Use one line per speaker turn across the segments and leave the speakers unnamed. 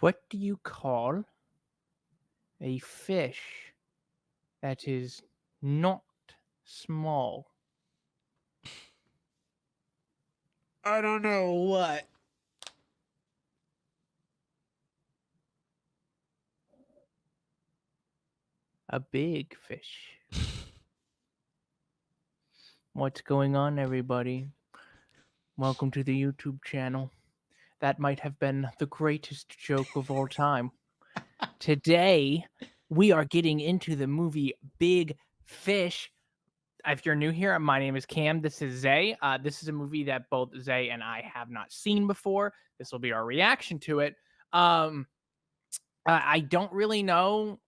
What do you call a fish that is not small?
I don't know what.
A big fish. What's going on, everybody? Welcome to the YouTube channel. That might have been the greatest joke of all time. Today, we are getting into the movie Big Fish. If you're new here, my name is Cam. This is Zay. This is a movie that both Zay and I have not seen before. This will be our reaction to it. I don't really know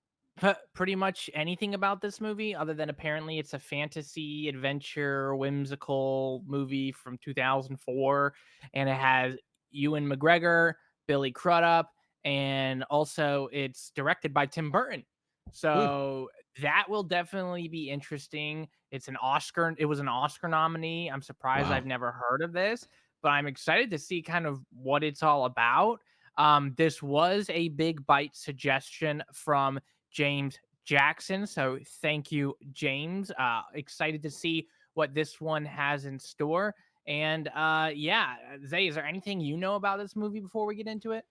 pretty much anything about this movie other than apparently it's a fantasy adventure whimsical movie from 2004, and it has Ewan McGregor, Billy Crudup, and also it's directed by Tim Burton. So that will definitely be interesting. It was an Oscar nominee. I'm surprised
Wow.
I've never heard of this, but I'm excited to see kind of what it's all about. This was a big bite suggestion from James Jackson, so thank you, James. Excited to see what this one has in store. And yeah, Zay, is there anything you know about this movie before we get into it?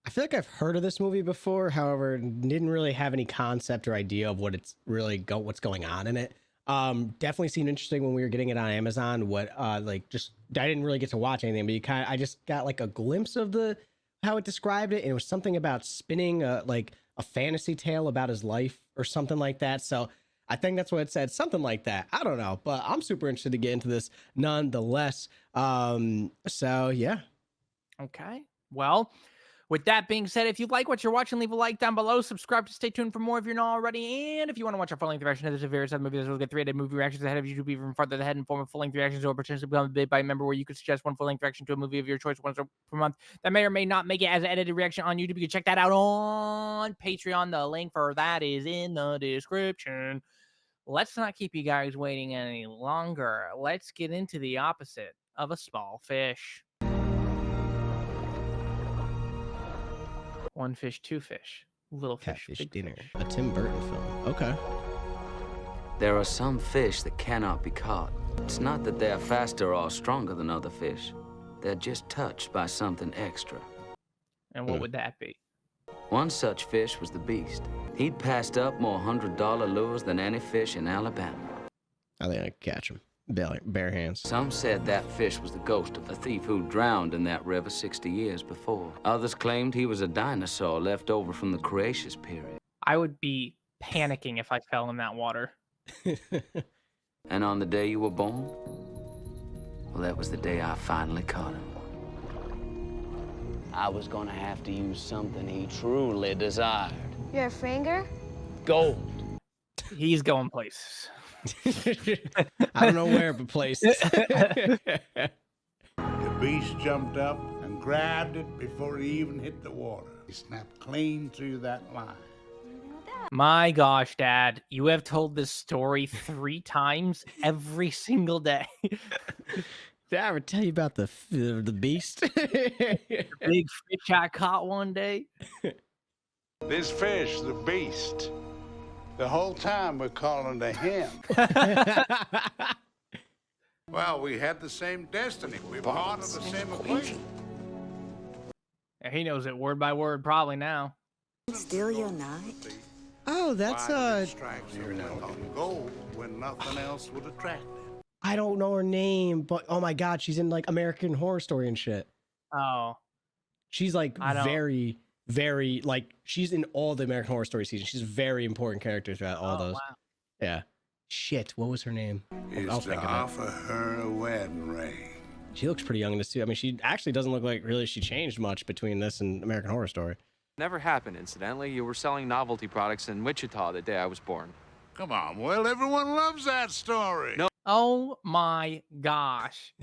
I feel like I've heard of this movie before, however, didn't really have any concept or idea of what it's really what's going on in it. Definitely seemed interesting when we were getting it on Amazon. I didn't really get to watch anything, but I just got like a glimpse of how it described it, and it was something about spinning like a fantasy tale about his life or something like that. So I think that's what it said, something like that. I don't know, but I'm super interested to get into this nonetheless. So yeah.
Okay. Well, with that being said, if you like what you're watching, leave a like down below. Subscribe to stay tuned for more if you're not already. And if you want to watch our full-length reaction to this various other movies, we'll get 3-day movie reactions ahead of YouTube, even farther ahead in form of full-length reactions, or potentially become a big bite member where you could suggest one full-length reaction to a movie of your choice once per month that may or may not make it as an edited reaction on YouTube. You can check that out on Patreon. The link for that is in the description. Let's not keep you guys waiting any longer. Let's get into the opposite of a small fish. One fish, two fish. Little fish,
Catfish
big
Dinner,
fish.
a Tim Burton film. Okay.
There are some fish that cannot be caught. It's not that they're faster or stronger than other fish. They're just touched by something extra.
And what would that be?
One such fish was the Beast. He'd passed up more $100 lures than any fish in Alabama.
I think I could catch him. Bare hands.
Some said that fish was the ghost of the thief who drowned in that river 60 years before. Others claimed he was a dinosaur left over from the Cretaceous period.
I would be panicking if I fell in that water.
And on the day you were born, well, that was the day I finally caught him. I was gonna have to use something he truly desired.
Your finger?
Gold.
He's going places.
I don't know where, but places.
The beast jumped up and grabbed it before he even hit the water. He snapped clean through that line.
My gosh, Dad, you have told this story 3 times every single day.
Did I ever tell you about the beast?
Big fish I caught one day.
This fish, the beast, the whole time we're calling to him. Well, we had the same destiny. We're part of the same equation.
Yeah, he knows it word by word probably now.
Still your night?
Oh, that's
Strikes on gold when nothing else would attract them.
I don't know her name, but oh my god, she's in like American Horror Story and shit.
Oh.
She's like
I don't-
very, very like she's in all the American Horror Story seasons. She's a very important character throughout all those.
Wow.
Yeah. Shit, what was her name?
Is
I'll
to
think of it.
offer her a wedding ring.
She looks pretty young in this too. I mean, she actually doesn't look like really she changed much between this and American Horror Story.
Never happened, incidentally. You were selling novelty products in Wichita the day I was born.
Come on, Will, everyone loves that story.
No.
Oh my gosh.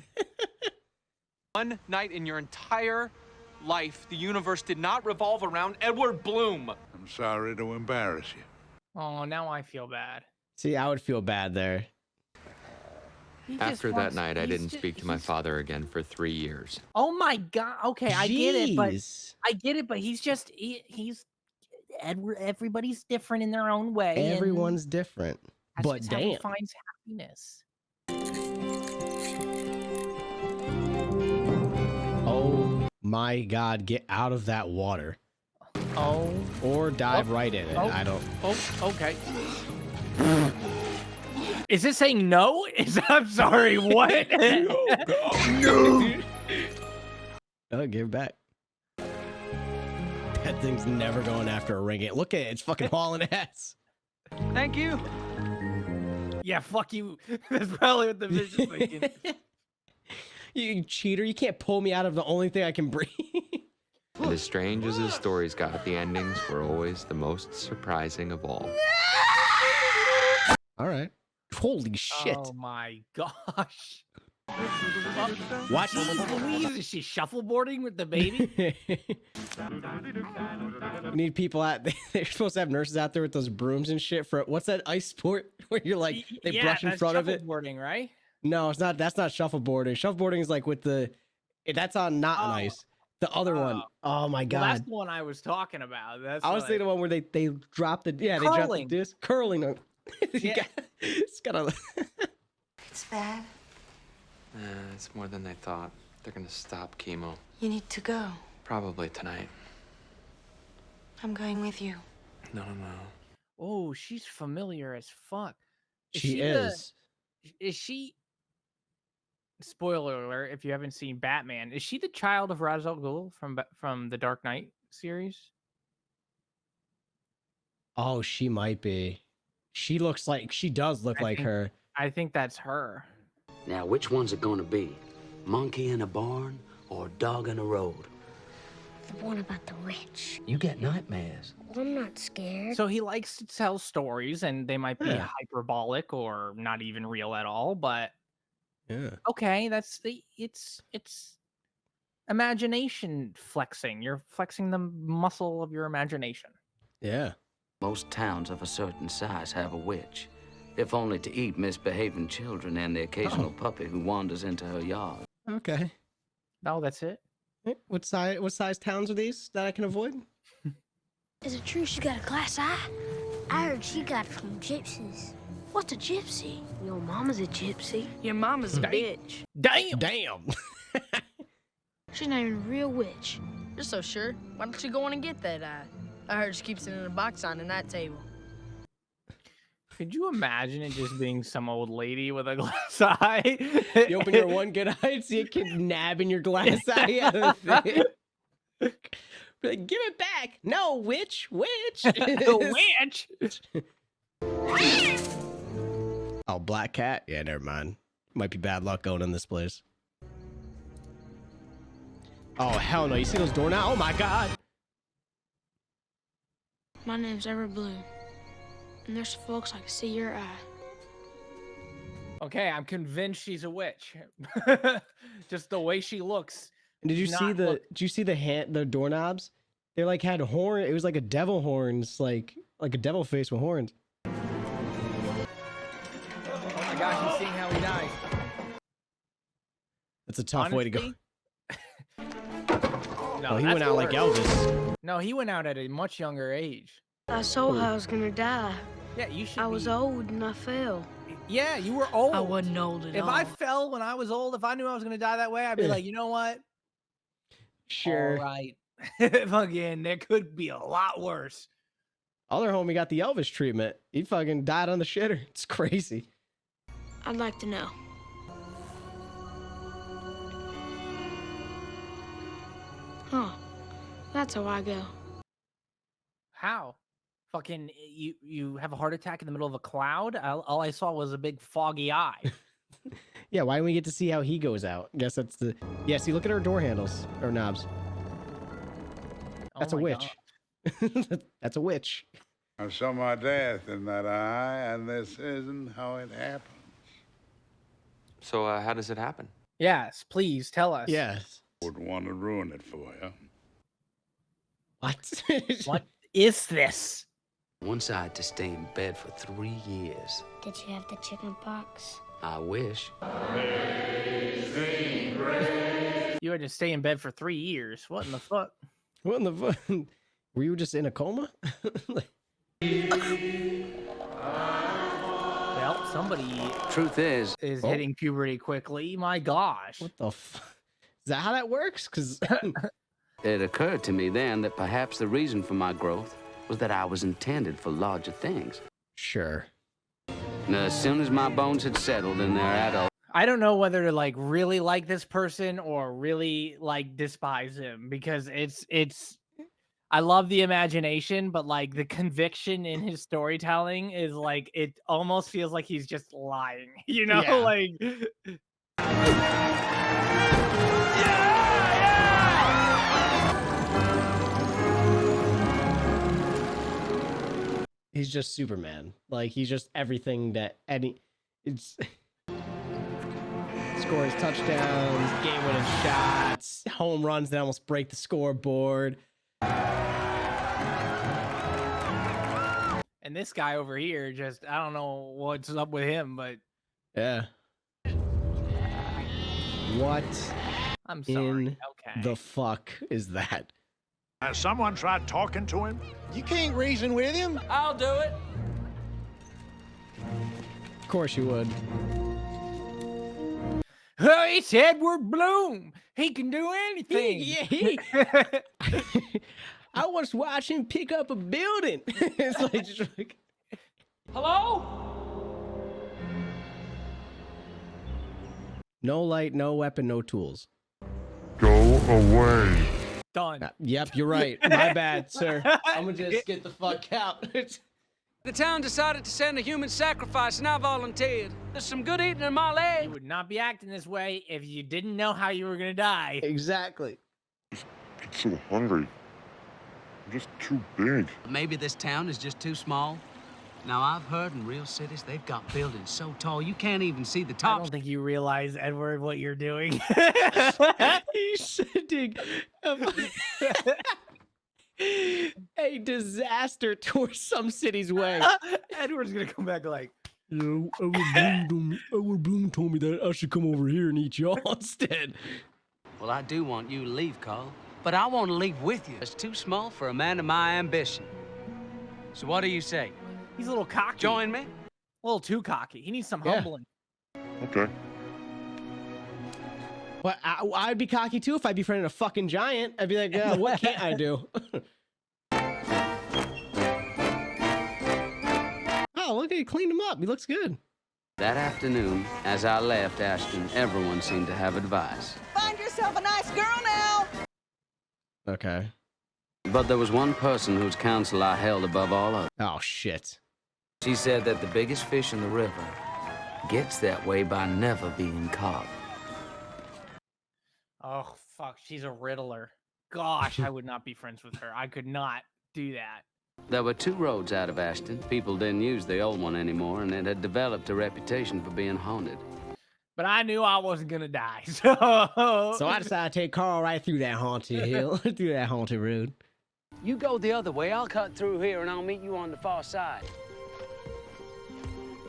One night in your entire life, the universe did not revolve around Edward Bloom.
I'm sorry to embarrass you.
Oh, now I feel bad.
See, I would feel bad there.
He just
After that
wants-
night, I
he's
didn't
ju-
speak to my
he's-
father again for 3 years.
Oh my god. Okay, I get it, but
Jeez.
he's just he's everybody's different in their own way. and
Everyone's different.
that's
But
just how he
damn.
finds happiness.
Oh my God, get out of that water.
Oh,
Or dive right in it.
oh,
I don't.
oh, okay. Is it saying no? I'm sorry, what?
No. Oh, give it back. That thing's never going after a ring. Look at it. It's fucking hauling ass.
Thank you.
Yeah, fuck you. That's probably what the fish is thinking.
You cheater. You can't pull me out of the only thing I can breathe.
And as strange as his stories got, the endings were always the most surprising of all.
All right. Holy shit.
Oh my gosh.
Watch.
Jeez Louise, is she shuffleboarding with the baby?
We need people out. They're supposed to have nurses out there with those brooms and shit for what's that ice sport where you're like they
Yeah,
brush in
that's
front of it.
Shuffleboarding, right?
No, it's not. That's not shuffleboarding. Shuffleboarding is like with the. That's on not on ice. The other one. Oh my
Well,
God.
that's the one I was talking about. That's
I was thinking the one where they drop the they drop the
Curling.
disc curling.
Yeah.
It's got a.
It's bad.
It's more than they thought. They're gonna stop chemo.
You need to go.
Probably tonight.
I'm going with you.
No.
Oh, she's familiar as fuck.
She
the-
is.
Is she? Spoiler alert! If you haven't seen Batman, is she the child of Ra's al Ghul from the Dark Knight series?
Oh, she might be. She looks like she does look
I
like
think-
her.
I think that's her.
Now, which one's it gonna be? Monkey in a barn or dog in a road?
The one about the witch.
You get nightmares.
Well, I'm not scared.
So he likes to tell stories, and they might be
Yeah.
hyperbolic or not even real at all. But
Yeah.
okay, it's imagination flexing. You're flexing the muscle of your imagination.
Yeah.
Most towns of a certain size have a witch, if only to eat misbehaving children and the occasional puppy who wanders into her yard.
Okay.
No, that's it.
What size towns are these that I can avoid?
Is it true she got a glass eye? I heard she got it from gypsies. What's a gypsy? Your mama's a gypsy.
Your mama's a
Damn.
bitch.
Damn.
Damn.
She's not even a real witch.
You're so sure. Why don't you go in and get that eye? I heard she keeps it in a box on the night table.
Could you imagine it just being some old lady with a glass eye?
You open your one good eye and see a kid nabbing your glass eye out of the thing. Be like, give it back. No, witch.
Witch.
Oh, black cat? Yeah, never mind. Might be bad luck going in this place. Oh, hell no. You see those doorknobs? Oh, my God.
My name's Ever Blue. And there's folks I can see your eye.
Okay, I'm convinced she's a witch. Just the way she looks.
And did you
Not
see the?
look-
Did you see the doorknobs? They like had horn. It was like a devil horns, like a devil face with horns.
Oh my gosh, he's seeing how he dies.
That's a tough way to go.
Honestly, No,
Oh, he
that's
went out like
worse.
Elvis.
No, he went out at a much younger age.
I saw I was gonna die.
Yeah, you should.
I was
be-
old and I fell.
Yeah, you were old.
I wasn't old at
If
all.
I fell when I was old, if I knew I was gonna die that way, I'd be
Yeah.
like, you know what?
Sure.
All right. Fucking, there could be a lot worse.
Other homie got the Elvis treatment. He fucking died on the shitter. It's crazy.
I'd like to know. Huh. That's how I go.
How? Fucking, you have a heart attack in the middle of a cloud? All I saw was a big foggy eye.
Yeah, why don't we get to see how he goes out? Guess that's the. Yeah, see, look at her door handles or knobs. That's
Oh
a
my
witch.
God.
That's a witch.
I saw my death in that eye, and this isn't how it happens.
So, how does it happen?
Yes, please tell us.
Yes.
Wouldn't want to ruin it for you.
What?
What is this?
Once I had to stay in bed for 3 years.
Did you have the chicken pox?
I wish.
You had to stay in bed for 3 years. What in the fuck?
What in the fuck? Were you just in a coma?
Well, somebody
Truth is,
hitting puberty quickly. My gosh.
What the fuck? Is that how that works? Because
it occurred to me then that perhaps the reason for my growth was that I was intended for larger things.
sure.
And as soon as my bones had settled in their adult,
I don't know whether to like really like this person or really like despise him, because it's I love the imagination, but like the conviction in his storytelling is like, it almost feels like he's just lying, you know?
Yeah.
Like
He's just Superman. Like, he's just everything that it's scores touchdowns, game-winning shots, home runs that almost break the scoreboard.
and this guy over here just, I don't know what's up with him, but
Yeah. What
I'm sorry.
in
Okay.
the fuck is that?
Has someone tried talking to him?
You can't reason with him.
I'll do it.
Of course you would.
Oh, it's Edward Bloom. He can do anything.
I was watching pick up a building. It's like, just like,
Hello?
no light, no weapon, no tools.
Go away.
Done.
Yep, you're right. My bad, sir. I'm gonna just get the fuck out.
The town decided to send a human sacrifice, and I volunteered. There's some good eating in my
You
leg.
would not be acting this way if you didn't know how you were gonna die.
Exactly.
I'm so hungry. I'm just too big.
Maybe this town is just too small. Now, I've heard in real cities they've got buildings so tall you can't even see the
I
tops.
don't think you realize, Edward, what you're doing.
He's sending a disaster towards some city's way.
Edward's gonna come back like,
Edward Bloom told me that I should come over here and eat y'all instead.
Well, I do want you to leave, Carl, but I want to leave with you. It's too small for a man of my ambition. So what do you say?
he's a little cocky.
Join me?
A little too cocky. He needs some
Yeah.
humbling.
Okay.
Well, I'd be cocky too if I befriended a fucking giant. I'd be like, what can't I do? Oh, look, he cleaned him up. He looks good.
That afternoon, as I left Ashton, everyone seemed to have advice.
Find yourself a nice girl now.
Okay.
But there was one person whose counsel I held above all others.
Oh, shit.
She said that the biggest fish in the river gets that way by never being caught.
Oh, fuck. She's a riddler. Gosh, I would not be friends with her. I could not do that.
There were two roads out of Ashton. People didn't use the old one anymore, and it had developed a reputation for being haunted.
But I knew I wasn't gonna die, so...
So I decided to take Carl right through that haunted hill, through that haunted road.
You go the other way, I'll cut through here, and I'll meet you on the far side.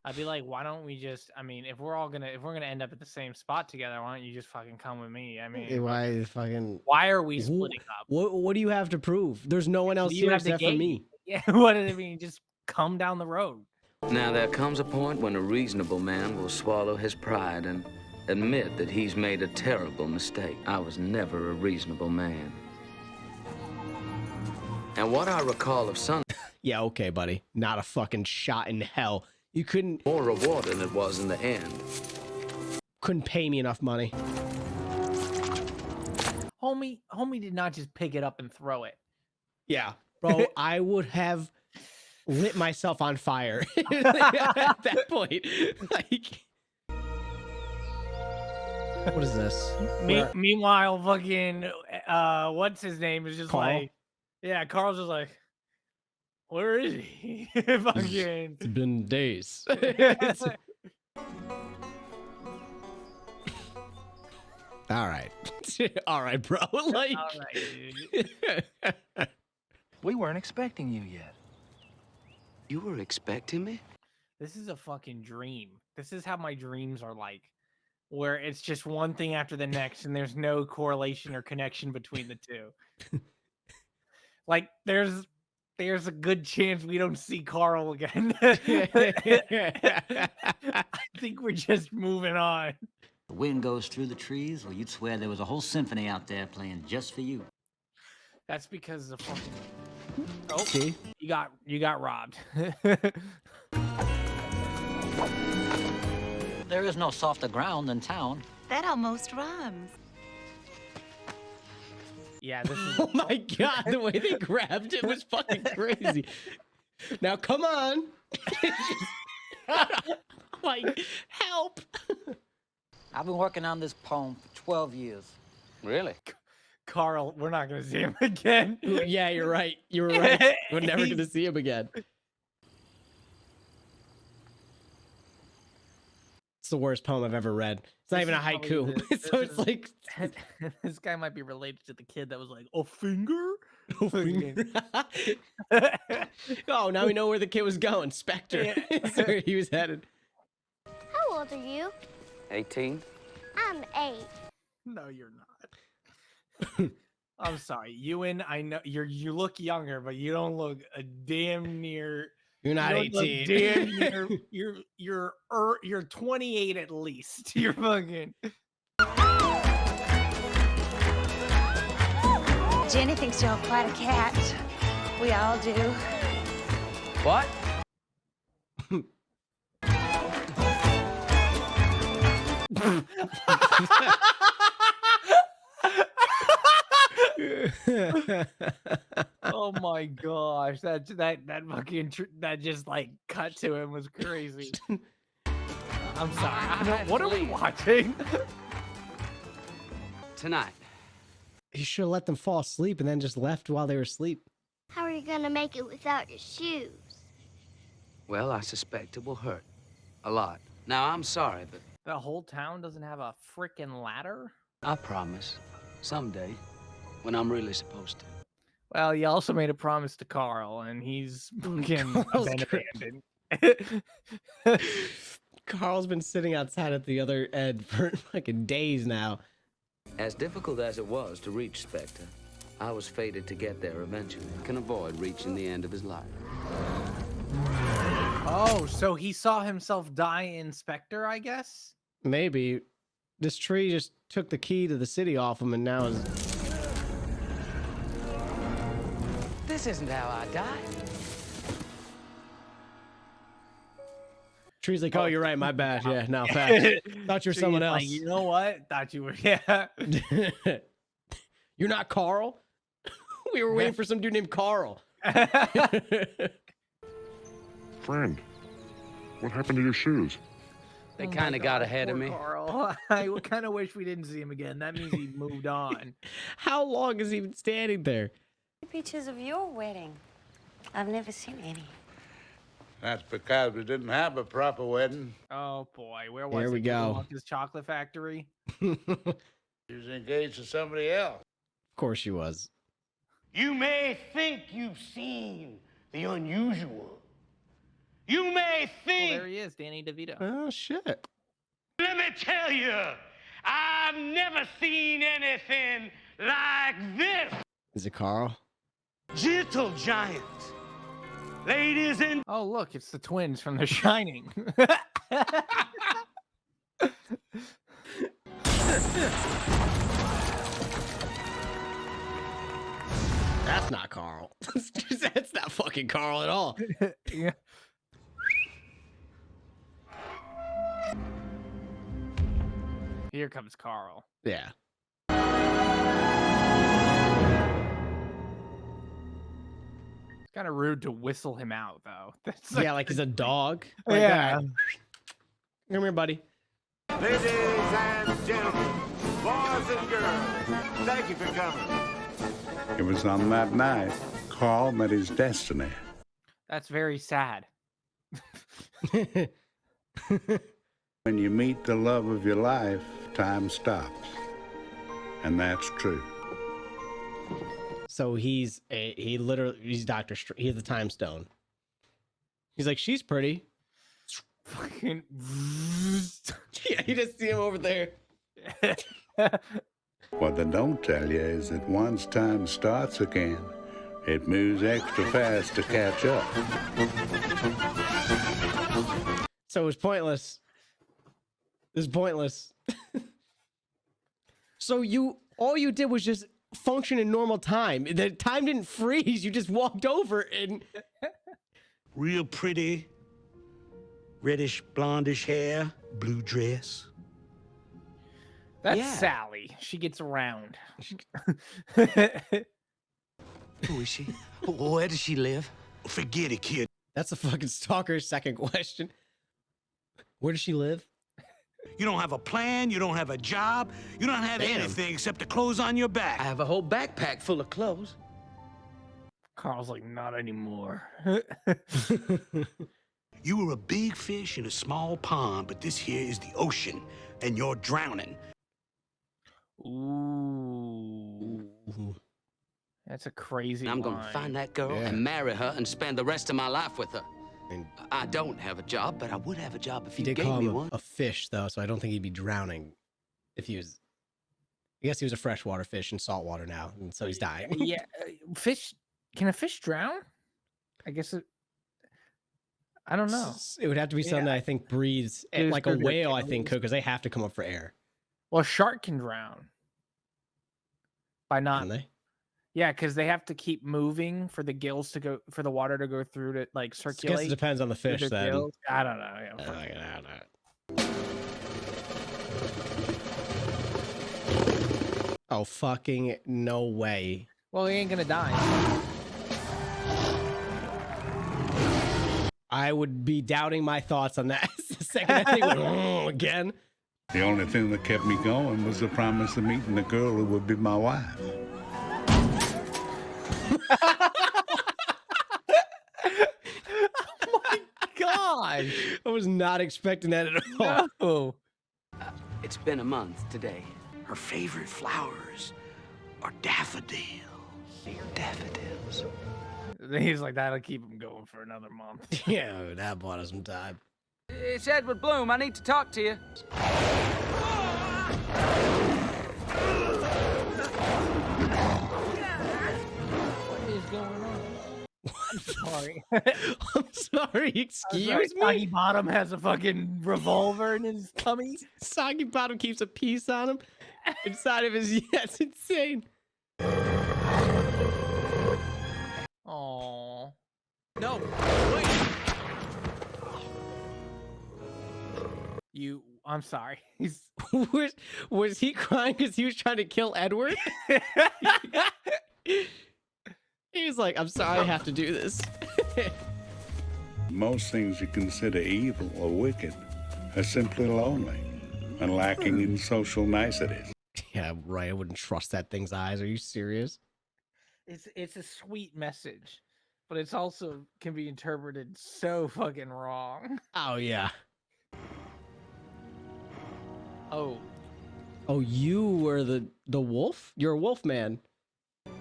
I'd be like, why don't we just, I mean, if we're gonna end up at the same spot together, why don't you just fucking come with me? I mean,
Why fucking...
why are we splitting up?
What do you have to prove? There's no one else
Do you
here
have the
except for
gate?
me.
Yeah, what does it mean? Just come down the road.
Now, there comes a point when a reasonable man will swallow his pride and admit that he's made a terrible mistake. I was never a reasonable man. And what I recall of Sandra
Yeah, okay, buddy. Not a fucking shot in hell. You couldn't
more reward than it was in the end.
pay me enough money.
Homie did not just pick it up and throw it.
Yeah, bro, I would have lit myself on fire at that point. Like, what is this?
Meanwhile, fucking, what's his name is just
Carl?
like, yeah, Carl's just like, where is he? Fucking.
It's been days. All right. All right, bro. Like,
All right, dude.
We weren't expecting you yet.
You were expecting me?
This is a fucking dream. This is how my dreams are like, where it's just one thing after the next, and there's no correlation or connection between the two. Like, there's a good chance we don't see Carl again. I think we're just moving on.
The wind goes through the trees, well, you'd swear there was a whole symphony out there playing just for you.
That's because the fucking... Oh,
See?
you got robbed.
There is no softer ground than town.
That almost rhymes.
Yeah, this is...
Oh my god, the way they grabbed it was fucking crazy. Now come on. Like, help.
I've been working on this poem for 12 years.
Really?
Carl, we're not gonna see him again.
Yeah, you're right. You were right. We're never gonna see him again. It's the worst poem I've ever read. It's not even a haiku. So it's like
this guy might be related to the kid that was like, a finger?
oh, finger. Oh, now we know where the kid was going. Spectre. That's where he was headed.
How old are you?
18?
I'm 8.
No, you're not. I'm sorry, Ewan. I know you look younger, but you don't look a damn near.
You're not
you don't look
18.
Damn near, you're 28 at least. You're fucking.
Jenny thinks you're quite a cat. We all do.
What?
Oh my gosh, that fucking that just like cut to him was crazy. I'm sorry. What are we watching?
Tonight.
You should have let them fall asleep and then just left while they were asleep.
How are you gonna make it without your shoes?
Well, I suspect it will hurt. A lot. Now, I'm sorry, but...
The whole town doesn't have a freaking ladder?
I promise. Someday. When I'm really supposed to.
Well, you also made a promise to Carl, and he's fucking
Carl's
been abandoned.
Carl's been sitting outside at the other end for fucking days now.
As difficult as it was to reach Spectre, I was fated to get there eventually. Can avoid reaching the end of his life.
Oh, so he saw himself die in Spectre, I guess?
Maybe. This tree just took the key to the city off him and now is...
This isn't how I died.
Tree's like, oh, you're right, my bad. Yeah, no, facts. Thought you were someone else.
Like, you know what? Thought you were, yeah.
You're not Carl? We were waiting for some dude named Carl.
Friend, what happened to your shoes?
They kind of got ahead of me.
Carl. I kind of wish we didn't see him again. That means he moved on.
How long has he been standing there?
Pictures of your wedding. I've never seen any.
That's because we didn't have a proper wedding.
Oh boy, where was
Here
it?
we go.
This chocolate factory.
She was engaged to somebody else.
Of course she was.
You may think you've seen the unusual. You may
Oh,
think...
there he is, Danny DeVito.
Oh, shit.
Let me tell you, I've never seen anything like this.
Is it Carl?
Gentle giant. Ladies and...
Oh, look, it's the twins from The Shining.
That's not Carl. That's not fucking Carl at all.
Yeah. Here comes Carl.
Yeah.
It's kind of rude to whistle him out, though. That's
Yeah, like he's a dog. Like,
yeah.
Come here, buddy.
Ladies and gentlemen, boys and girls, thank you for coming.
It was on that night Carl met his destiny.
That's very sad.
When you meet the love of your life, time stops. And that's true.
So he's Dr. He has the time stone. He's like, she's pretty.
Fucking.
Yeah, you just see him over there.
What they don't tell you is that once time starts again, it moves extra fast to catch up.
So it was pointless. It was pointless. So all you did was just function in normal time. The time didn't freeze. You just walked over and...
Real pretty, reddish, blondish hair, blue dress.
That's
Yeah.
Sally. She gets around.
Who is she? Where does she live?
Forget it, kid.
That's a fucking stalker's second question. Where does she live?
You don't have a plan, you don't have a job, you don't have
Damn.
anything except the clothes on your
I
back.
have a whole backpack full of clothes.
Carl's like, not anymore.
You were a big fish in a small pond, but this here is the ocean, and you're drowning.
Ooh. That's a crazy
I'm gonna
line.
find that girl
Yeah.
and marry her and spend the rest of my life with her.
And
I don't have a job, but I would have a job if
he
you
did
gave
call
me
him
one.
a fish, though, so I don't think he'd be drowning if he was... I guess he was a freshwater fish in saltwater now, and so he's dying.
Yeah, fish. Can a fish drown? I guess it. I don't know.
It would have to be something
Yeah.
that I think breathes
It was
like a
good, like,
whale, I think,
animals.
could, because they have to come up for air.
Well, a shark can drown by not.
Can they?
Yeah, because they have to keep moving for the gills to go, for the water to go through to like
I guess
circulate.
it depends on the
through
fish,
their
then.
gills. I don't know. Yeah, fuck.
Oh, fucking no way.
Well, he ain't gonna die.
I would be doubting my thoughts on that the second I went, "Oh," again.
The only thing that kept me going was the promise of meeting the girl who would be my wife.
Oh my god!
I was not expecting that at all.
No.
It's been a month today.
Her favorite flowers are daffodils.
Daffodils.
He's like, that'll keep him going for another month.
Yeah, that bought us some time.
It's Edward Bloom. I need to talk to you.
What is going on? I'm sorry.
I'm sorry, excuse me?
Soggy Bottom has a fucking revolver in his tummy.
Soggy Bottom keeps a piece on him inside of his... Yeah, it's insane.
Aww.
No, wait.
I'm sorry. He's
was he crying because he was trying to kill Edward? He was like, I'm sorry I have to do this.
Most things you consider evil or wicked are simply lonely and lacking in social niceties.
Yeah, right. I wouldn't trust that thing's eyes. Are you serious?
it's a sweet message, but it's also can be interpreted so fucking wrong.
Oh, yeah.
Oh.
Oh, you were the wolf? You're a wolf man.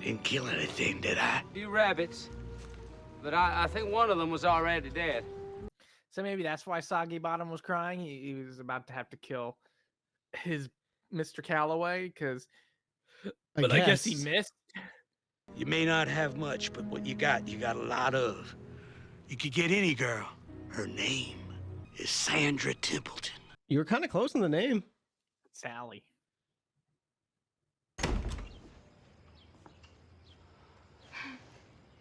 Didn't kill anything, did I?
A few rabbits, but I think one of them was already dead.
So maybe that's why Soggy Bottom was crying. He was about to have to kill his Mr. Calloway because, but I guess he missed.
You may not have much, but what you got a lot of. You could get any girl. Her name is Sandra Templeton.
You were kind of close in the name.
Sally.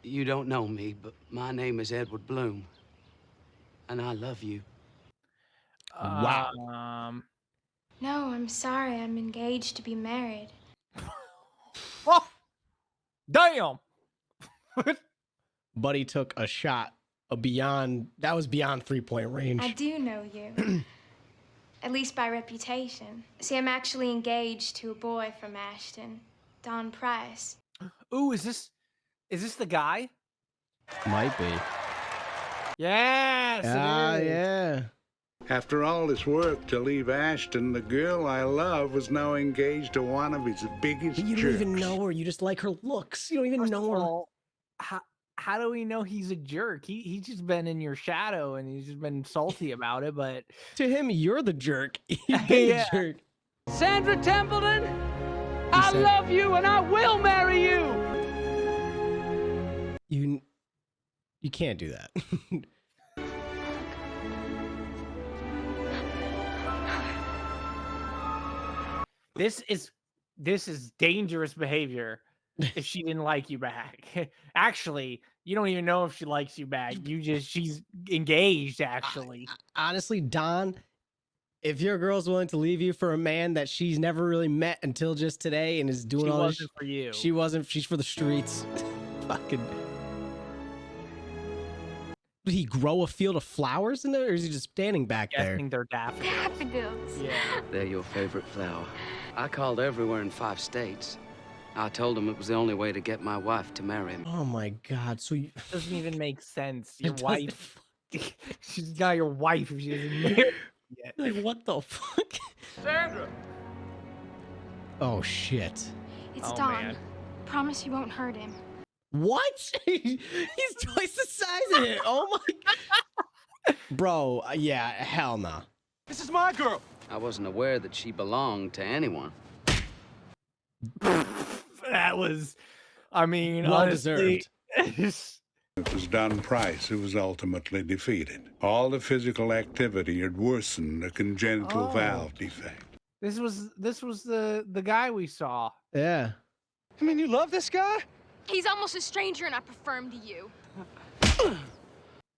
You don't know me, but my name is Edward Bloom, and I love you.
Wow.
No, I'm sorry. I'm engaged to be married.
Oh, damn.
Buddy took a shot that was beyond 3-point range.
I do know you. At least by reputation. See, I'm actually engaged to a boy from Ashton, Don Price.
Ooh, is this the guy?
Might be.
Yes.
Ah,
it is.
yeah.
After all this work to leave Ashton, the girl I love was now engaged to one of his biggest
But you don't
jerks.
even know her. You just like her looks. You don't even
First
know
of
her.
all, how do we know he's a jerk? He's just been in your shadow and he's just been salty about it. But
to him, you're the jerk. He's been the jerk.
Sandra Templeton, I love you and I will marry you.
You can't do that.
This is dangerous behavior if she didn't like you back. Actually, you don't even know if she likes you back. She's engaged, actually.
Honestly, Don, if your girl's willing to leave you for a man that she's never really met until just today and is doing all this,
wasn't for you.
She wasn't. She's for the streets. Fucking. Did he grow a field of flowers in there, or is he just standing back there?
I think they're daffodils.
Daffodils.
Yeah.
They're your favorite flower. I called everywhere in 5 states. I told them it was the only way to get my wife to marry me.
Oh my God! So you
doesn't even make sense. Your wife. She's not your wife if she doesn't marry you yet.
Like, what the fuck?
Sandra.
Oh shit!
It's Don. Man. Promise you won't hurt him.
What? He's twice the size of it. Oh my God. Bro, yeah, hell no.
This is my girl.
I wasn't aware that she belonged to anyone.
That was, I mean,
well
honestly,
deserved.
It was Don Price who was ultimately defeated. All the physical activity had worsened a congenital valve defect.
This was the guy we saw.
Yeah.
I mean, you love this guy?
He's almost a stranger and I prefer him to you.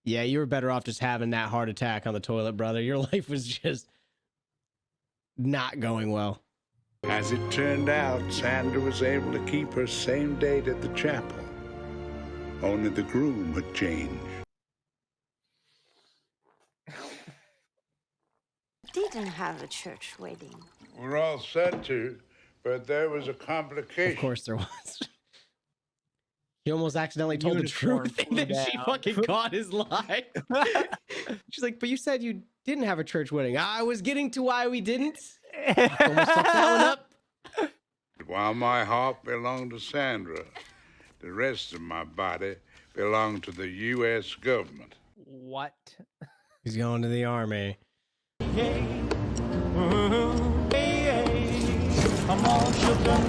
Yeah, you were better off just having that heart attack on the toilet, brother. Your life was just not going well.
As it turned out, Sandra was able to keep her same date at the chapel. Only the groom had changed.
Didn't have a church wedding.
We're all set to, but there was a complication.
Of course there was. He almost accidentally told the truth, and then she fucking caught his lie. She's like, but you said you didn't have a church wedding. I was getting to why we didn't. Almost fucked that one up.
While my heart belonged to Sandra, the rest of my body belonged to the U.S. government.
What?
He's going to the army.
Hey, I'm all shook up.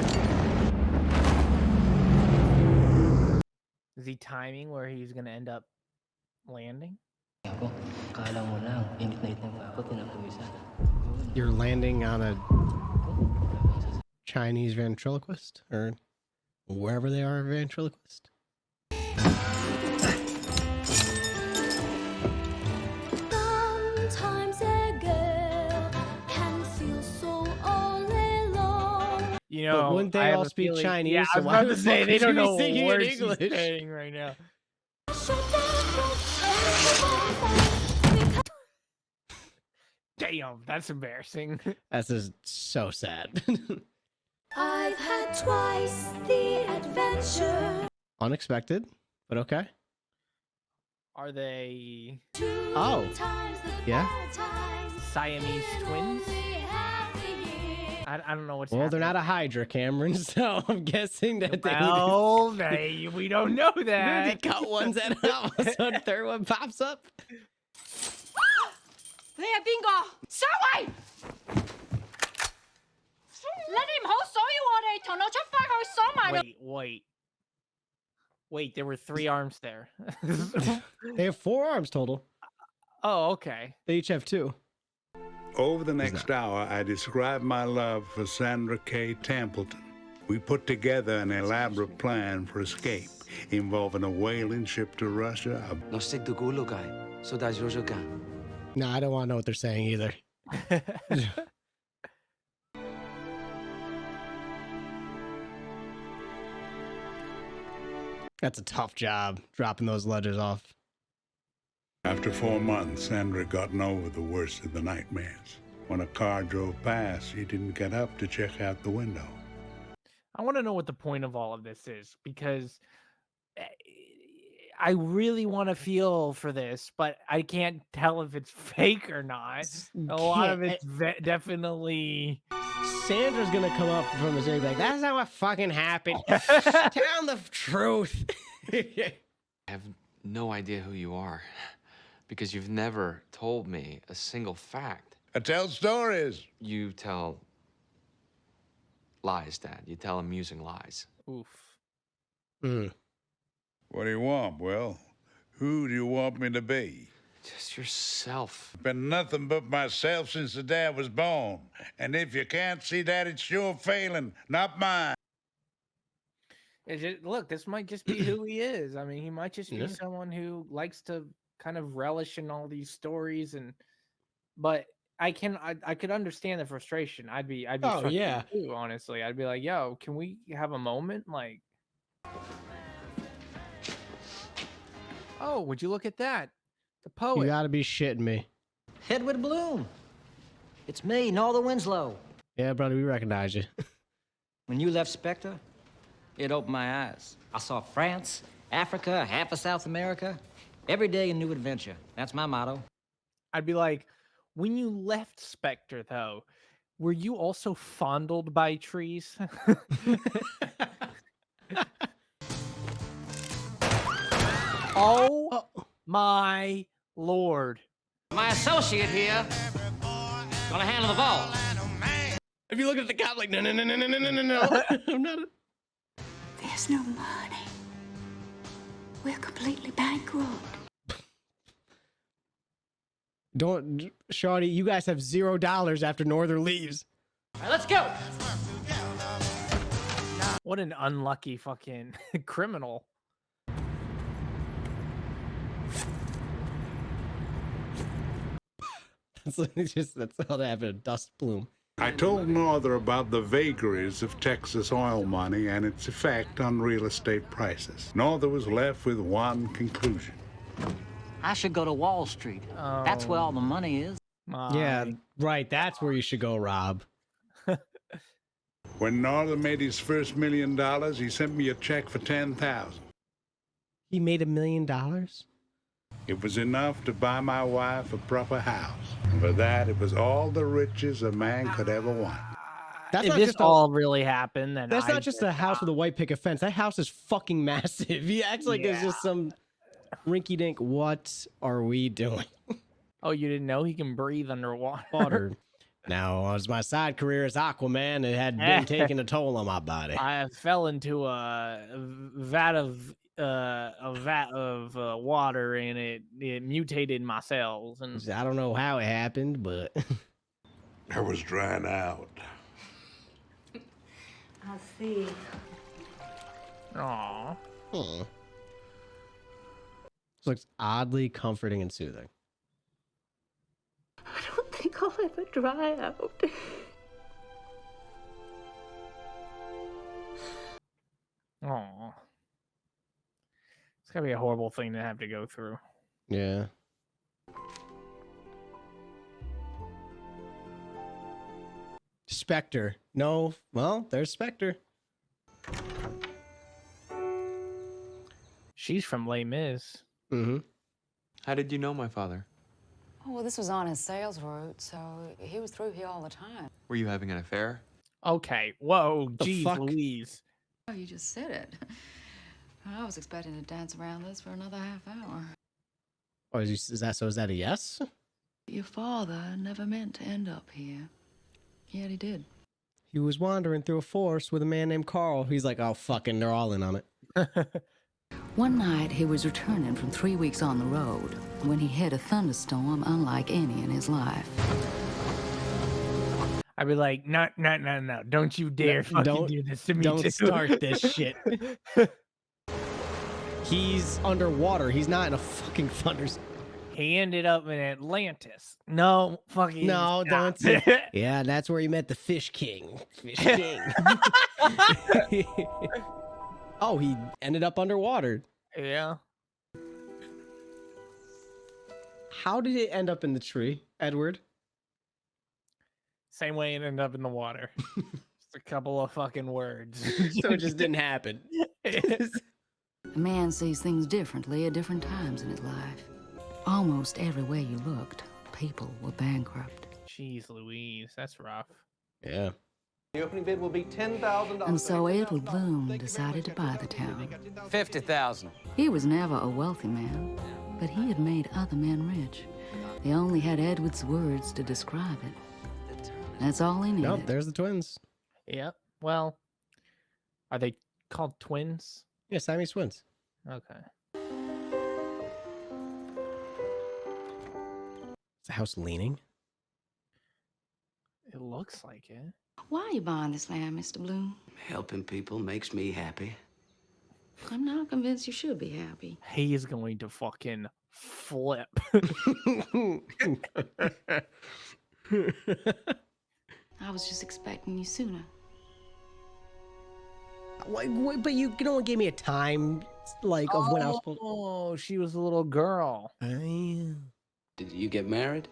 Is he timing where he's gonna end up landing?
You're landing on a Chinese ventriloquist, or wherever they are, ventriloquist.
Sometimes a girl can feel so all alone.
You know,
but wouldn't they all speak Chinese?
Yeah, I was about to say they don't know what words
English
she's saying right now. Damn, that's embarrassing.
That's just so sad.
I've had twice the adventure.
Unexpected, but okay.
Are they?
Oh, yeah.
Siamese twins? I don't know what's
Well,
happening.
they're not a Hydra, Cameron, so I'm guessing that they.
Well, we don't know
They
that.
cut ones and all of a sudden third one pops up.
Wait, there were 3 arms there.
They have 4 arms total.
Oh, okay.
They each have 2.
Over the next hour, I described my love for Sandra K. Templeton. We put together an elaborate plan for escape, involving a whaling ship to Russia.
No, I don't want to know what they're saying either. That's a tough job, dropping those letters off.
After 4 months, Sandra had gotten over the worst of the nightmares. When a car drove past, she didn't get up to check out the window.
I want to know what the point of all of this is, because I really want to feel for this, but I can't tell if it's fake or not. A lot of it's definitely.
Sandra's gonna come up from the city like, that's not what fucking happened. Tell the truth.
I have no idea who you are because you've never told me a single fact.
I tell stories.
You tell lies, Dad. You tell amusing lies.
Oof.
What do you want, Will? Who do you want me to be?
Just yourself.
Been nothing but myself since the day I was born. And if you can't see that, it's your failing, not mine.
Look, this might just be who he is. I mean, he might just be
Yeah.
someone who likes to kind of relish in all these stories, but I could understand the frustration. I'd be
Oh,
frustrated
yeah.
too, honestly. I'd be like, yo, can we have a moment? Like, oh, would you look at that? The
You
poet.
gotta be shitting me.
Hedwig Bloom. It's me, Northern Winslow.
Yeah, brother, we recognize you.
When you left Spectre, it opened my eyes. I saw France, Africa, half of South America. Every day a new adventure. That's my motto.
I'd be like, when you left Spectre, though, were you also fondled by trees? Oh my lord.
My associate here gonna handle the ball.
If you look at the cop like, no, I'm not.
There's no money. We're completely bankrupt.
Don't, Shawty, you guys have $0 after Northern leaves.
All right, let's go.
What an unlucky fucking criminal.
That's all that happened, a dust plume.
I told Norther about the vagaries of Texas oil money and its effect on real estate prices. Norther was left with one conclusion.
I should go to Wall Street. That's where all the money is.
Yeah, right, that's where you should go, Rob.
When Norther made his first $1 million, he sent me a check for $10,000.
He made $1 million?
It was enough to buy my wife a proper house. And for that, it was all the riches a man could ever want.
That's
if
not
this
just
all really happened, then
That's
I'd
not just
be
a house with a white picket fence. That house is fucking massive. He acts like it's just some rinky-dink. What are we doing?
Oh, you didn't know he can breathe underwater?
Water. Now, as my side career as Aquaman, it had been taking a toll on my body.
I fell into a vat of water, and it mutated my cells. And
I don't know how it happened, but
I was drying out.
I see.
Aw.
This looks oddly comforting and soothing.
I don't think I'll ever dry out.
Aw. It's gotta be a horrible thing to have to go through.
Yeah. Spectre. No. Well, there's Spectre.
She's from Les Mis.
Mm-hmm.
How did you know my father?
Oh, well, this was on his sales route, so he was through here all the time.
Were you having an affair?
Okay. Whoa.
The
Geez,
fuck?
Louise.
Oh, you just said it. I was expecting to dance around this for another half hour.
Oh, is that a yes?
Your father never meant to end up here. Yet he did.
He was wandering through a forest with a man named Carl. He's like, oh, fucking, they're all in on it.
One night, he was returning from 3 weeks on the road when he hit a thunderstorm unlike any in his life.
I'd be like, no. Don't you dare fucking do this to me.
Don't
too.
start this shit. He's underwater. He's not in a fucking thunderstorm.
He ended up in Atlantis. No, fucking.
No,
stop.
don't say. Yeah, that's where he met the Fish King. Fish King. Oh, he ended up underwater.
Yeah.
How did it end up in the tree, Edward?
Same way it ended up in the water. Just a couple of fucking words.
So it just didn't happen.
A man sees things differently at different times in his life. Almost everywhere you looked, people were bankrupt.
Jeez Louise, that's rough.
Yeah.
The opening bid will be $10,000.
And so Edward Bloom decided to buy the town.
$50,000.
He was never a wealthy man, but he had made other men rich. They only had Edward's words to describe it. That's all he needed.
Nope, there's the twins.
Yep. Well, are they called twins?
Yeah, Siamese twins.
Okay.
Is the house leaning?
It looks like it.
Why are you buying this land, Mr. Bloom?
Helping people makes me happy.
I'm not convinced you should be happy.
He is going to fucking flip.
I was just expecting you sooner.
Wait, but you only gave me a time, like, of when I was supposed.
Oh, she was a little girl.
Did you get married?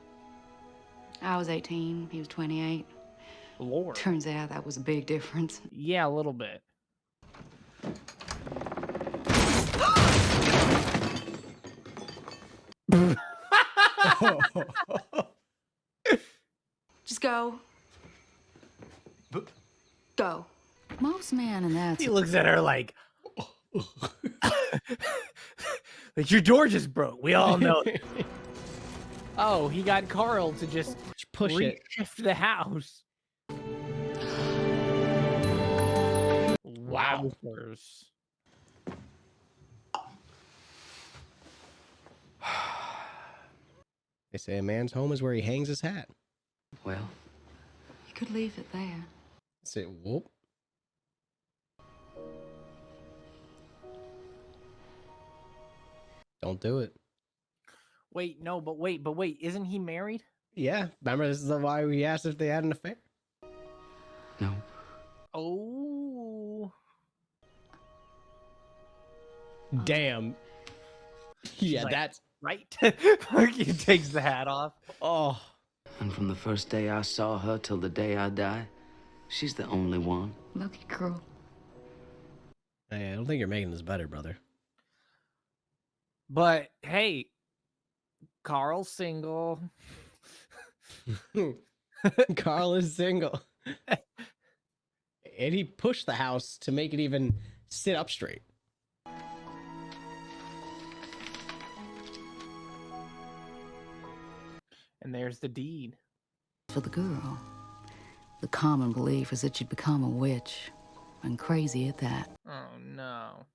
I was 18, he was 28.
Lord.
Turns out that was a big difference.
Yeah, a little bit.
Just go. Go. Most men in that.
He looks at her like, like your door just broke. We all know. Oh, he got Carl to just
push it.
Shift the house. Wow.
They say a man's home is where he hangs his hat.
Well,
You could leave it there.
Say whoop. Don't do it.
Wait, no, but wait, isn't he married?
Yeah, remember this is why we asked if they had an affair.
no.
Oh.
Damn. Yeah,
like,
that's
right. He takes the hat off.
Oh.
And from the first day I saw her till the day I die, she's the only one.
Lucky girl.
Hey, I don't think you're making this better, brother.
But hey, Carl's single.
Carl is single. And he pushed the house to make it even sit up straight.
And there's the deed.
For the girl, the common belief is that you'd become a witch, and crazy at that.
Oh no.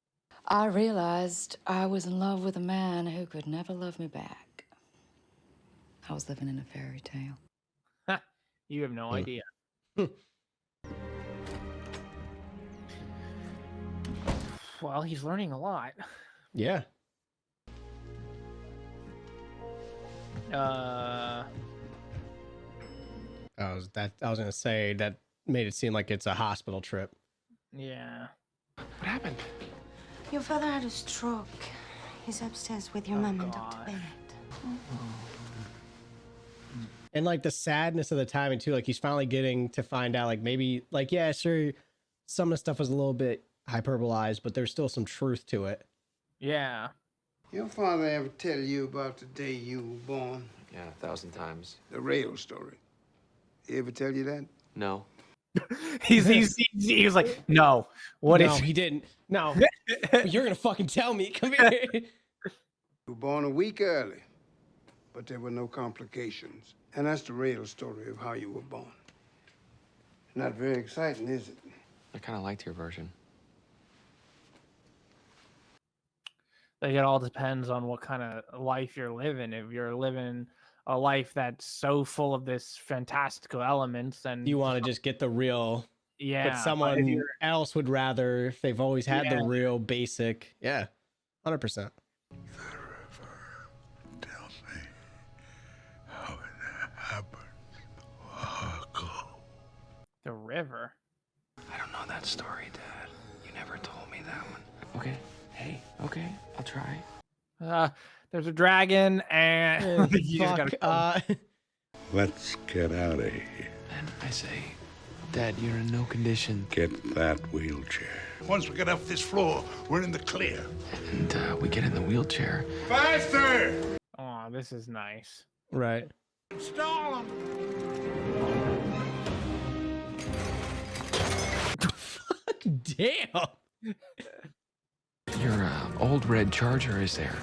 I realized I was in love with a man who could never love me back. I was living in a fairy tale.
You have no idea. Well, he's learning a lot.
Yeah.
Uh,
I was gonna say that made it seem like it's a hospital trip.
Yeah.
What happened?
Your father had a stroke. He's upstairs with your mom and Dr. Bennett.
And like the sadness of the timing too, like he's finally getting to find out, like maybe, like, yeah, sure, some of the stuff was a little bit hyperbolized, but there's still some truth to it.
Yeah.
Your father ever tell you about the day you were born?
Yeah, 1,000 times.
The real story. He ever tell you that?
No.
he was like, no. What
no,
if
he didn't? No. You're gonna fucking tell me. Come here.
You were born a week early, but there were no complications. And that's the real story of how you were born. Not very exciting, is it?
I kind of liked your version.
Like, it all depends on what kind of life you're living. If you're living a life that's so full of this fantastical elements, then
You want to just get the real.
yeah.
But
if
someone
you're-
else would rather, if they've always had
Yeah.
the real basic. Yeah. 100%.
the river.
I don't know that story, Dad. You never told me that one. Okay. Hey, okay. I'll try.
There's a dragon, and you just
Fuck.
gotta
Let's get out of here.
And I say, Dad, you're in no condition.
Get that wheelchair.
Once we get off this floor, we're in the clear.
And we get in the wheelchair.
Faster!
Oh, this is nice.
Right.
Stall him!
Damn.
Your old red Charger is there,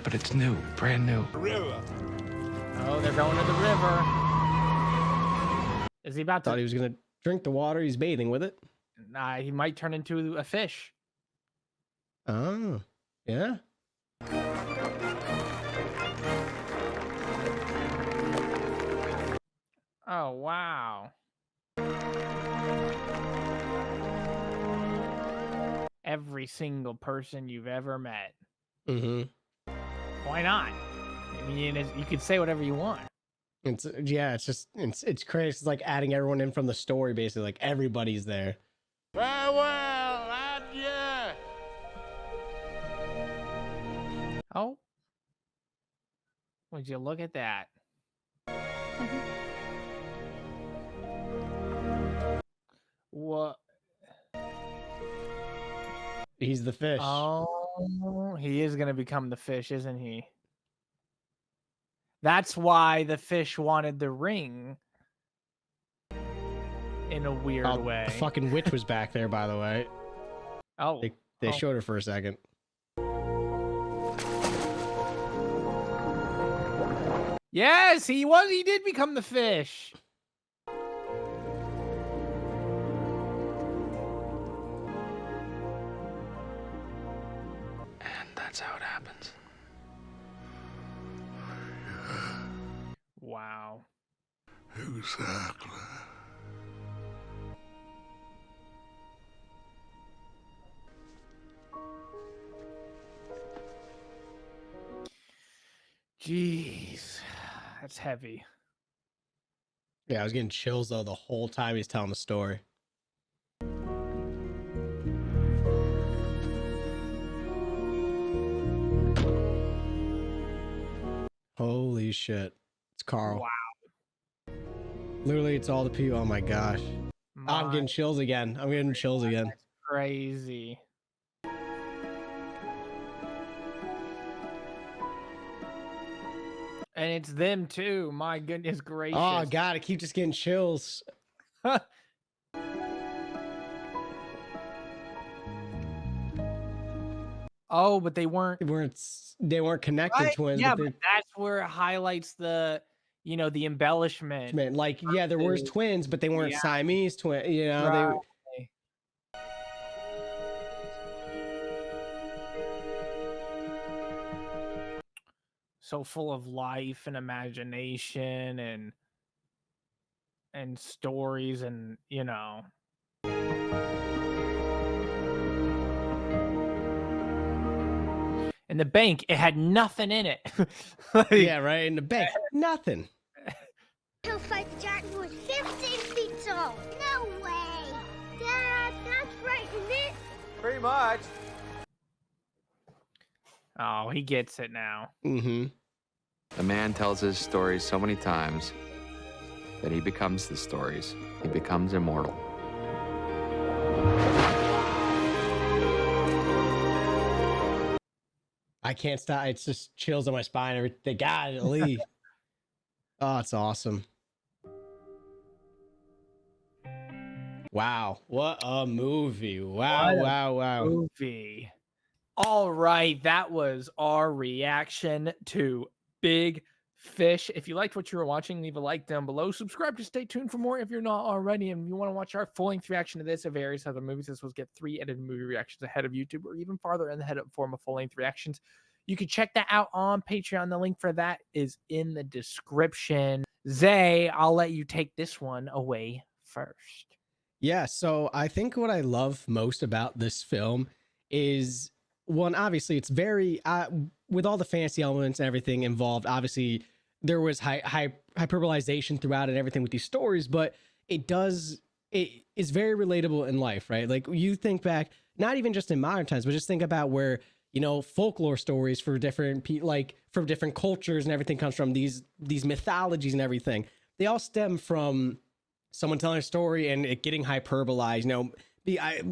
but it's new, brand new.
River.
Oh, they're going to the river. Is he about to?
Thought he was gonna drink the water. He's bathing with it.
Nah, he might turn into a fish.
Oh, yeah.
Oh, wow. Every single person you've ever met.
Mm-hmm.
Why not? I mean, you could say whatever you want.
It's it's crazy. It's like adding everyone in from the story, basically. Like everybody's there.
Farewell, adieu.
Oh. Would you look at that? What?
He's the fish.
Oh, he is going to become the fish, isn't he? That's why the fish wanted the ring in a weird way.
The fucking witch was back there, by the way.
Oh.
They showed her for a second.
Yes, he was. He did become the fish.
And that's how it happens.
Wow.
Exactly.
Jeez. That's heavy.
Yeah, I was getting chills though the whole time he's telling the story. Holy shit. It's Carl.
Wow.
Literally, it's all the people. Oh my gosh. I'm getting chills again. I'm getting chills again.
That's crazy. And it's them too. My goodness gracious.
Oh god, I keep just getting chills.
Oh, but they weren't
connected
right?
twins.
Yeah,
but
but that's where it highlights the, the embellishment.
like, yeah, there was twins, but they weren't Siamese twins. You know,
Right. So full of life and imagination and stories and in the bank it had nothing in it.
yeah, right, in the bank, nothing.
Hillside Jack was 15 feet tall. No way. Dad, that's right, isn't it?
Pretty much.
Oh, he gets it now.
Mm-hmm.
The man tells his stories so many times that he becomes the stories. He becomes immortal.
I can't stop. It's just chills on my spine. Everything. Golly. Oh, it's awesome. Wow. What a movie. Wow, wow.
Movie. All right, that was our reaction to Big Fish. If you liked what you were watching, leave a like down below. Subscribe to stay tuned for more if you're not already. And if you want to watch our full-length reaction to this or various other movies, this was get 3 edited movie reactions ahead of YouTube or even farther in the head of form of full-length reactions. You can check that out on Patreon. The link for that is in the description. Zay, I'll let you take this one away first.
Yeah, so I think what I love most about this film is, one, obviously it's very with all the fantasy elements and everything involved. Obviously, there was hyperbolization throughout and everything with these stories, but it is very relatable in life, right? Like you think back, not even just in modern times, but just think about where folklore stories for different from different cultures and everything comes from these mythologies and everything. They all stem from someone telling a story and it getting hyperbolized.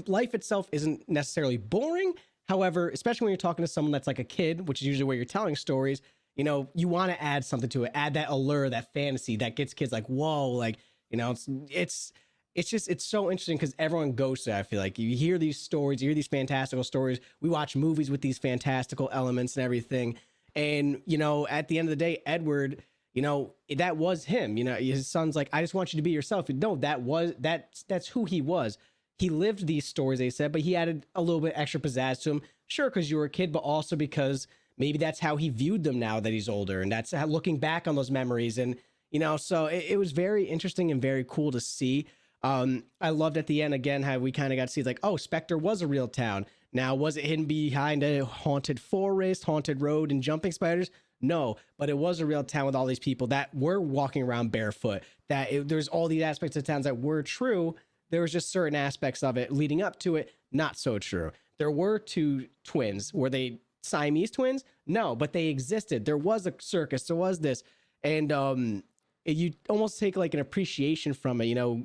Life itself isn't necessarily boring. However, especially when you're talking to someone that's like a kid, which is usually where you're telling stories, you want to add something to it, add that allure, that fantasy that gets kids like, whoa, like, it's it's so interesting because everyone goes to it. I feel like you hear these stories, you hear these fantastical stories. We watch movies with these fantastical elements and everything. And, you know, at the end of the day, Edward, you know, that was him. You know, his son's like, I just want you to be yourself. No, that's who he was. He lived these stories, they said, but he added a little bit extra pizzazz to him. Sure, because you were a kid, but also because maybe that's how he viewed them now that he's older. And that's how, looking back on those memories. And, you know, so it was very interesting and very cool to see. I loved at the end, again, how we kind of got to see like, oh, Spectre was a real town. Now, was it hidden behind a haunted forest, haunted road, and jumping spiders? No, but it was a real town with all these people that were walking around barefoot, there's all these aspects of towns that were true. There was just certain aspects of it leading up to it, not so true. There were two twins. Were they Siamese twins? No, but they existed. There was a circus. There was this. And you almost take like an appreciation from it, you know,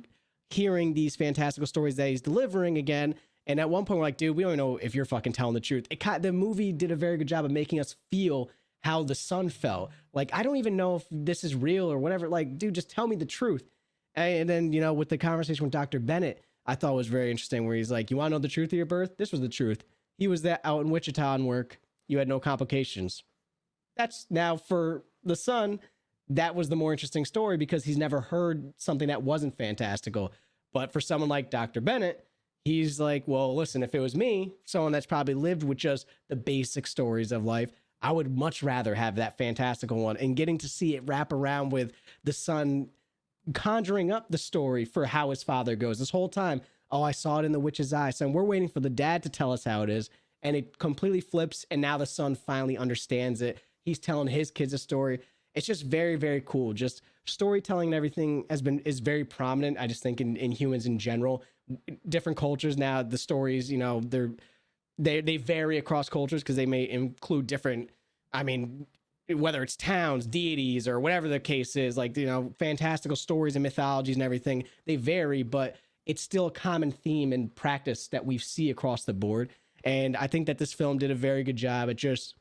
hearing these fantastical stories that he's delivering again. And at one point, we're like, dude, we don't know if you're fucking telling the truth. The movie did a very good job of making us feel how the son felt. Like, I don't even know if this is real or whatever. Like, dude, just tell me the truth. And then, you know, with the conversation with Dr. Bennett, I thought was very interesting, where he's like, you want to know the truth of your birth? This was the truth. He was out in Wichita on work. You had no complications. That's now for the son. That was the more interesting story because he's never heard something that wasn't fantastical. But for someone like Dr. Bennett, he's like, well, listen, if it was me, someone that's probably lived with just the basic stories of life, I would much rather have that fantastical one. And getting to see it wrap around with the son conjuring up the story for how his father goes this whole time. Oh, I saw it in the witch's eye. So we're waiting for the dad to tell us how it is. And it completely flips. And now the son finally understands it. He's telling his kids a story. It's just very, very cool. Just storytelling and everything is very prominent. I just think in humans in general, different cultures now, the stories, you know, they vary across cultures because they may include different, I mean, whether it's towns, deities, or whatever the case is, like, you know, fantastical stories and mythologies and everything, they vary, but it's still a common theme and practice that we see across the board. And I think that this film did a very good job at just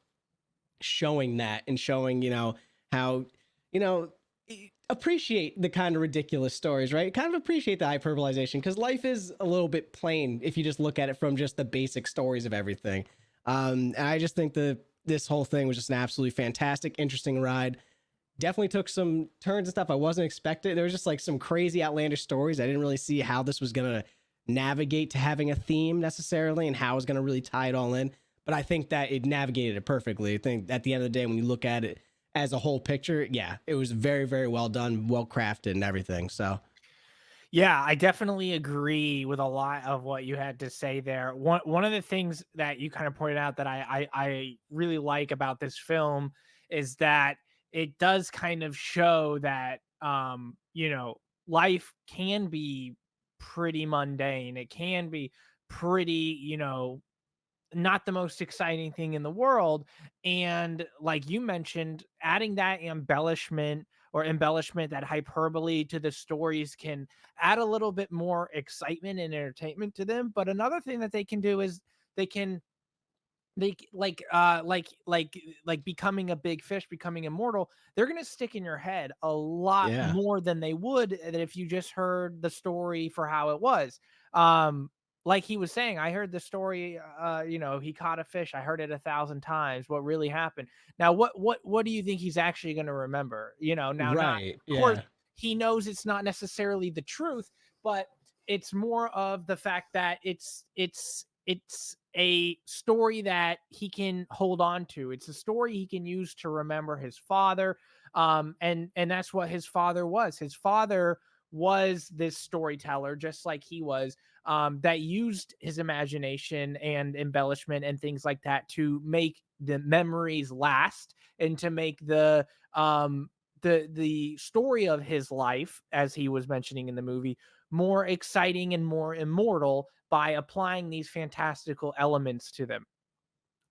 showing that and showing, you know, how, you know, appreciate the kind of ridiculous stories, right? Kind of appreciate the hyperbolization because life is a little bit plain if you just look at it from just the basic stories of everything. And I just think this whole thing was just an absolutely fantastic, interesting ride. Definitely took some turns and stuff I wasn't expecting. There was just like some crazy outlandish stories. I didn't really see how this was going to navigate to having a theme necessarily and how it was going to really tie it all in. But I think that it navigated it perfectly. I think at the end of the day, when you look at it as a whole picture, yeah, it was very, very well done, well crafted and everything. So
yeah, I definitely agree with a lot of what you had to say there. One of the things that you kind of pointed out that I really like about this film is that it does kind of show that you know, life can be pretty mundane. It can be pretty, you know, not the most exciting thing in the world. And like you mentioned, adding that embellishment, that hyperbole to the stories can add a little bit more excitement and entertainment to them. But another thing that they can do is they can like becoming a big fish, becoming immortal, they're going to stick in your head a lot
yeah,
more than they would that if you just heard the story for how it was. Like he was saying, I heard the story, you know, he caught a fish, I heard it 1,000 times, what really happened. Now what do you think he's actually going to remember? You know, now, not,
right,
of course,
yeah,
he knows it's not necessarily the truth, but it's more of the fact that it's a story that he can hold on to. It's a story he can use to remember his father. And that's what his father was. His father was this storyteller, just like he was, that used his imagination and embellishment and things like that to make the memories last and to make the story of his life, as he was mentioning in the movie, more exciting and more immortal by applying these fantastical elements to them.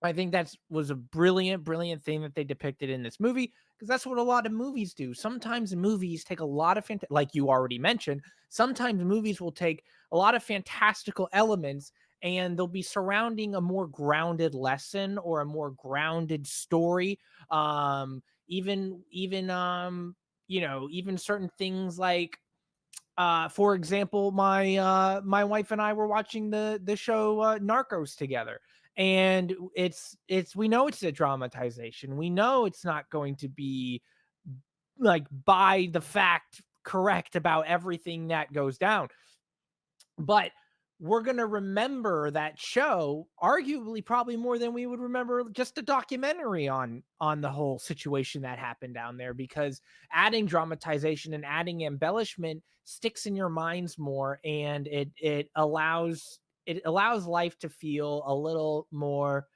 I think that was a brilliant, brilliant thing that they depicted in this movie because that's what a lot of movies do. Sometimes movies take a lot of, like you already mentioned, sometimes movies will take a lot of fantastical elements and they'll be surrounding a more grounded lesson or a more grounded story. Even you know, even certain things like For example, my wife and I were watching the show Narcos together, and we know it's a dramatization. We know it's not going to be like by the fact correct about everything that goes down, but we're going to remember that show arguably probably more than we would remember just a documentary on the whole situation that happened down there, because adding dramatization and adding embellishment sticks in your minds more, and it allows life to feel a little more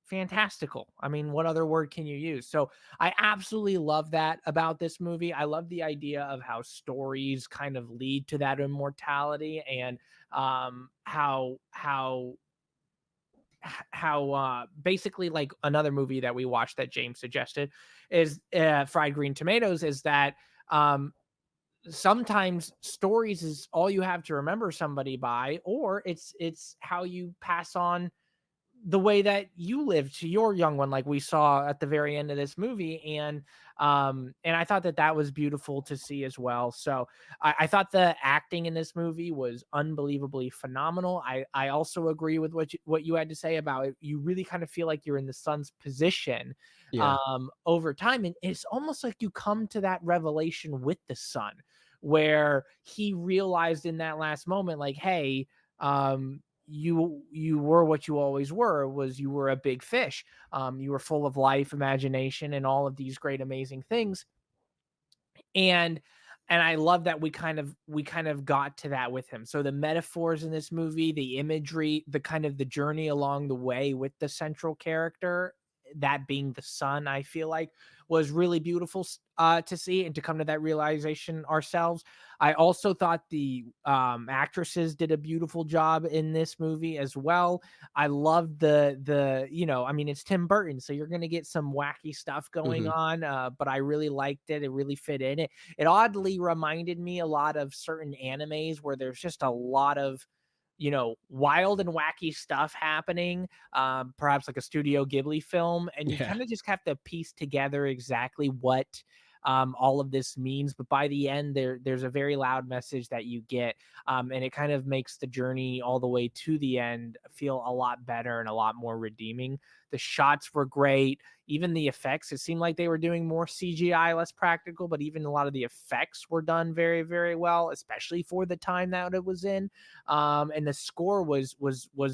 fantastical. I mean, what other word can you use? So I absolutely love that about this movie. I love the idea of how stories kind of lead to that immortality, and how basically, like, another movie that we watched that James suggested is Fried Green Tomatoes, is that sometimes stories is all you have to remember somebody by, or it's how you pass on the way that you live to your young one, like we saw at the very end of this movie. And I thought that was beautiful to see as well. So I thought the acting in this movie was unbelievably phenomenal. I also agree with what you had to say about it. You really kind of feel like you're in the son's position over time, and it's almost like you come to that revelation with the son, where he realized in that last moment, like, hey, you were what you always were, was you were a big fish. You were full of life, imagination, and all of these great, amazing things. And I love that we kind of got to that with him. So the metaphors in this movie, the imagery, the kind of the journey along the way with the central character, that being the son, I feel like was really beautiful to see and to come to that realization ourselves. I also thought the actresses did a beautiful job in this movie as well. I loved I mean, it's Tim Burton, so you're going to get some wacky stuff going on, but I really liked it. It really fit in. It oddly reminded me a lot of certain animes where there's just a lot of wild and wacky stuff happening, perhaps like a Studio Ghibli film, and you kind of just have to piece together exactly what all of this means. But by the end, there's a very loud message that you get, and it kind of makes the journey all the way to the end feel a lot better and a lot more redeeming. The shots were great. Even the effects, it seemed like they were doing more CGI, less practical, but even a lot of the effects were done very, very well, especially for the time that it was in. And the score was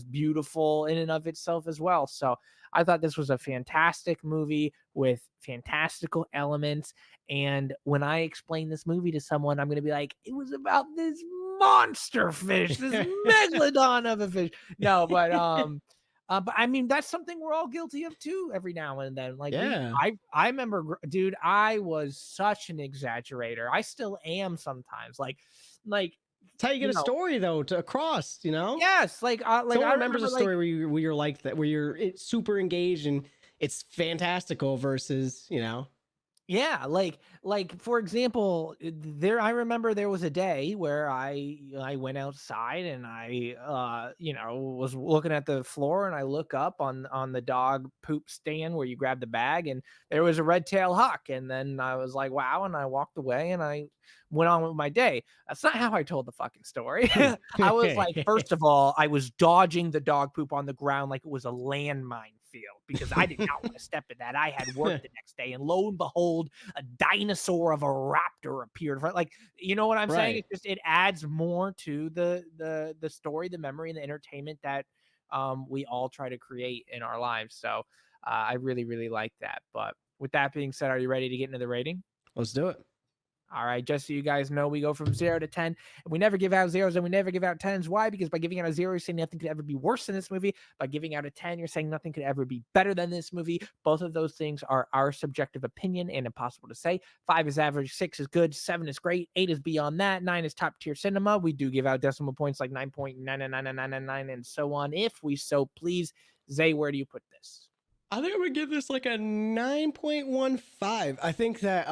beautiful in and of itself as well. So I thought this was a fantastic movie with fantastical elements. And when I explain this movie to someone, I'm going to be like, it was about this monster fish, this megalodon of a fish. No, but I mean, that's something we're all guilty of too, every now and then. Like, I remember, dude, I was such an exaggerator. I still am sometimes. Like
it's how you get a story though across.
Yes, like
someone
I
remembers a
remember,
story where you're like that, where you're super engaged and it's fantastical versus
Yeah, like for example, I remember there was a day where I went outside and I was looking at the floor, and I look up on the dog poop stand where you grab the bag, and there was a red-tailed hawk, and then I was like, wow, and I walked away and I went on with my day. That's not how I told the fucking story. I was like, first of all, I was dodging the dog poop on the ground like it was a landmine field, because I did not want to step in that. I had work the next day, and lo and behold, a dinosaur of a raptor appeared. Like, you know what I'm saying? It just, it adds more to the story, the memory, and the entertainment that we all try to create in our lives. So I really, really like that. But with that being said, are you ready to get into the rating?
Let's do it.
All right, just so you guys know, we go from 0 to 10, and we never give out zeros and we never give out 10s. Why? Because by giving out a 0, you're saying nothing could ever be worse than this movie. By giving out a 10, you're saying nothing could ever be better than this movie. Both of those things are our subjective opinion and impossible to say. 5 is average, 6 is good, 7 is great, 8 is beyond that, 9 is top tier cinema. We do give out decimal points like 9.99999 and so on, if we so please. Zay, where do you put this?
I think I would give this like a 9.15. I think that